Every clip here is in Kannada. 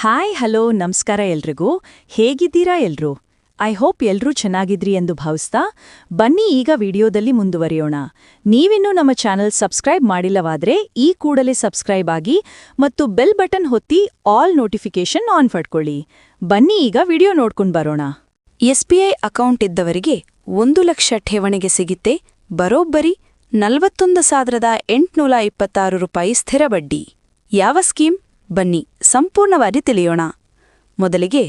ಹಾಯ್ ಹಲೋ ನಮಸ್ಕಾರ ಎಲ್ರಿಗೂ. ಹೇಗಿದ್ದೀರಾ ಎಲ್ರೂ? ಐ ಹೋಪ್ ಎಲ್ರೂ ಚೆನ್ನಾಗಿದ್ರಿ ಎಂದು ಭಾವಿಸ್ತಾ ಬನ್ನಿ ಈಗ ವಿಡಿಯೋದಲ್ಲಿ ಮುಂದುವರಿಯೋಣ. ನೀವಿನ್ನೂ ನಮ್ಮ ಚಾನೆಲ್ ಸಬ್ಸ್ಕ್ರೈಬ್ ಮಾಡಿಲ್ಲವಾದ್ರೆ ಈ ಕೂಡಲೇ ಸಬ್ಸ್ಕ್ರೈಬ್ ಆಗಿ ಮತ್ತು ಬೆಲ್ ಬಟನ್ ಒತ್ತಿ ಆಲ್ ನೋಟಿಫಿಕೇಶನ್ ಆನ್ ಮಾಡ್ಕೊಳ್ಳಿ. ಬನ್ನಿ ಈಗ ವಿಡಿಯೋ ನೋಡ್ಕೊಂಡು ಬರೋಣ. SBI ಅಕೌಂಟ್ ಇದ್ದವರಿಗೆ 1 ಲಕ್ಷ ಠೇವಣಿಗೆ ಸಿಗುತ್ತೆ ಬರೋಬ್ಬರಿ 41,826 ರೂಪಾಯಿ ಸ್ಥಿರ ಬಡ್ಡಿ. ಯಾವ ಸ್ಕೀಮ್? ಬನ್ನಿ ಸಂಪೂರ್ಣವಾಗಿ ತಿಳಿಯೋಣ. ಮೊದಲಿಗೆ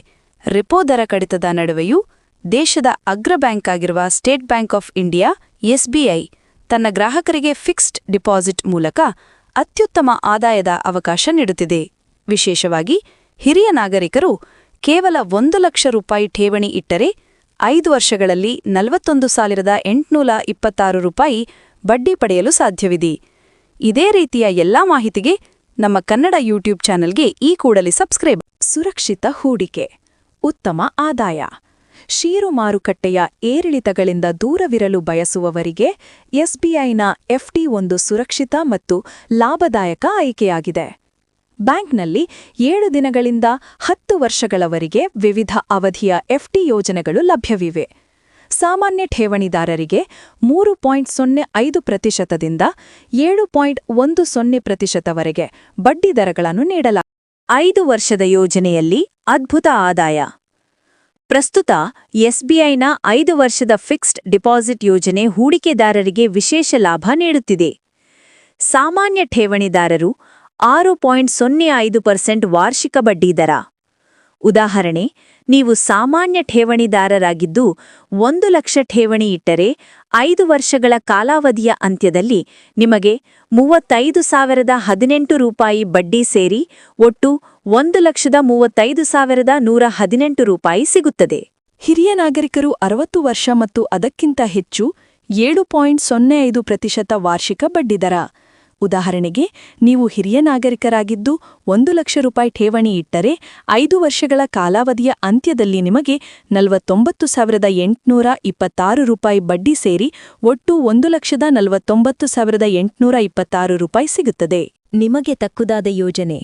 ರೆಪೋ ದರ ಕಡಿತದ ನಡುವೆಯೂ ದೇಶದ ಅಗ್ರ ಬ್ಯಾಂಕ್ ಆಗಿರುವ state bank of India SBI ತನ್ನ ಗ್ರಾಹಕರಿಗೆ ಫಿಕ್ಸ್ಡ್ ಡಿಪಾಸಿಟ್ ಮೂಲಕ ಅತ್ಯುತ್ತಮ ಆದಾಯದ ಅವಕಾಶ ನೀಡುತ್ತಿದೆ. ವಿಶೇಷವಾಗಿ ಹಿರಿಯ ನಾಗರಿಕರು ಕೇವಲ 1 ಲಕ್ಷ ರೂಪಾಯಿ ಠೇವಣಿ ಇಟ್ಟರೆ 5 ವರ್ಷಗಳಲ್ಲಿ 41,826 ರೂಪಾಯಿ ಬಡ್ಡಿ ಪಡೆಯಲು ಸಾಧ್ಯವಿದೆ. ಇದೇ ರೀತಿಯ ಎಲ್ಲಾ ಮಾಹಿತಿಗೆ ನಮ್ಮ ಕನ್ನಡ ಯೂಟ್ಯೂಬ್ ಚಾನೆಲ್ಗೆ ಈ ಕೂಡಲೇ ಸಬ್ಸ್ಕ್ರೈಬ್. ಸುರಕ್ಷಿತ ಹೂಡಿಕೆ, ಉತ್ತಮ ಆದಾಯ. ಷೇರು ಮಾರುಕಟ್ಟೆಯ ಏರಿಳಿತಗಳಿಂದ ದೂರವಿರಲು ಬಯಸುವವರಿಗೆ SBIನ FD ಒಂದು ಸುರಕ್ಷಿತ ಮತ್ತು ಲಾಭದಾಯಕ ಆಯ್ಕೆಯಾಗಿದೆ. ಬ್ಯಾಂಕ್ನಲ್ಲಿ 7 ದಿನಗಳಿಂದ 10 ವರ್ಷಗಳವರೆಗೆ ವಿವಿಧ ಅವಧಿಯ FD ಯೋಜನೆಗಳು ಲಭ್ಯವಿವೆ. ಸಾಮಾನ್ಯ ಠೇವಣಿದಾರರಿಗೆ 3.05%ದಿಂದ 7.10% ಬಡ್ಡಿ ದರಗಳನ್ನು ನೀಡಲಾಗಿದೆ. 5 ವರ್ಷದ ಯೋಜನೆಯಲ್ಲಿ ಅದ್ಭುತ ಆದಾಯ. ಪ್ರಸ್ತುತ SBIನ 5 ವರ್ಷದ ಫಿಕ್ಸ್ಡ್ ಡಿಪಾಸಿಟ್ ಯೋಜನೆ ಹೂಡಿಕೆದಾರರಿಗೆ ವಿಶೇಷ ಲಾಭ ನೀಡುತ್ತಿದೆ. ಸಾಮಾನ್ಯ ಠೇವಣಿದಾರರು 6.05% ವಾರ್ಷಿಕ ಬಡ್ಡಿ ದರ. ಉದಾಹರಣೆ, ನೀವು ಸಾಮಾನ್ಯ ಠೇವಣಿದಾರರಾಗಿದ್ದು 1 ಲಕ್ಷ ಠೇವಣಿ ಇಟ್ಟರೆ 5 ವರ್ಷಗಳ ಕಾಲಾವಧಿಯ ಅಂತ್ಯದಲ್ಲಿ ನಿಮಗೆ 35,018 ರೂಪಾಯಿ ಬಡ್ಡಿ ಸೇರಿ ಒಟ್ಟು 1,35,118 ರೂಪಾಯಿ ಸಿಗುತ್ತದೆ. ಹಿರಿಯ ನಾಗರಿಕರು 60 ವರ್ಷ ಮತ್ತು ಅದಕ್ಕಿಂತ ಹೆಚ್ಚು 7.05% ವಾರ್ಷಿಕ ಬಡ್ಡಿದರ. ಉದಾಹರಣೆಗೆ, ನೀವು ಹಿರಿಯ ನಾಗರಿಕರಾಗಿದ್ದು 1 ಲಕ್ಷ ರೂಪಾಯಿ ಠೇವಣಿ ಇಟ್ಟರೆ 5 ವರ್ಷಗಳ ಕಾಲಾವಧಿಯ ಅಂತ್ಯದಲ್ಲಿ ನಿಮಗೆ 49,826 ರೂಪಾಯಿ ಬಡ್ಡಿ ಸೇರಿ ಒಟ್ಟು 1,49,826 ರೂಪಾಯಿ ಸಿಗುತ್ತದೆ. ನಿಮಗೆ ತಕ್ಕುದಾದ ಯೋಜನೆ.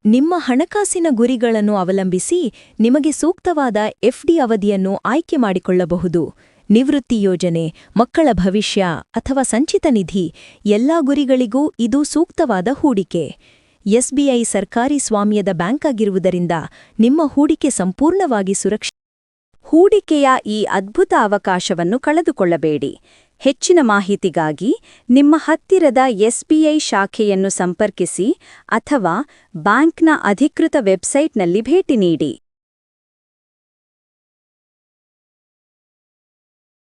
ನಿಮ್ಮ ಹಣಕಾಸಿನ ಗುರಿಗಳನ್ನು ಅವಲಂಬಿಸಿ ನಿಮಗೆ ಸೂಕ್ತವಾದ FD ಅವಧಿಯನ್ನು ಆಯ್ಕೆ ಮಾಡಿಕೊಳ್ಳಬಹುದು. ನಿವೃತ್ತಿ ಯೋಜನೆ, ಮಕ್ಕಳ ಭವಿಷ್ಯ ಅಥವಾ ಸಂಚಿತ ನಿಧಿ ಎಲ್ಲಾ ಗುರಿಗಳಿಗೂ ಇದು ಸೂಕ್ತವಾದ ಹೂಡಿಕೆ. SBI ಸರ್ಕಾರಿ ಸ್ವಾಮ್ಯದ ಬ್ಯಾಂಕ್ ಆಗಿರುವುದರಿಂದ ನಿಮ್ಮ ಹೂಡಿಕೆ ಸಂಪೂರ್ಣವಾಗಿ ಸುರಕ್ಷಿತ. ಹೂಡಿಕೆಯ ಈ ಅದ್ಭುತ ಅವಕಾಶವನ್ನು ಕಳೆದುಕೊಳ್ಳಬೇಡಿ. ಹೆಚ್ಚಿನ ಮಾಹಿತಿಗಾಗಿ ನಿಮ್ಮ ಹತ್ತಿರದ SBI ಶಾಖೆಯನ್ನು ಸಂಪರ್ಕಿಸಿ ಅಥವಾ ಬ್ಯಾಂಕ್ನ ಅಧಿಕೃತ ವೆಬ್ಸೈಟ್ನಲ್ಲಿ ಭೇಟಿ ನೀಡಿ.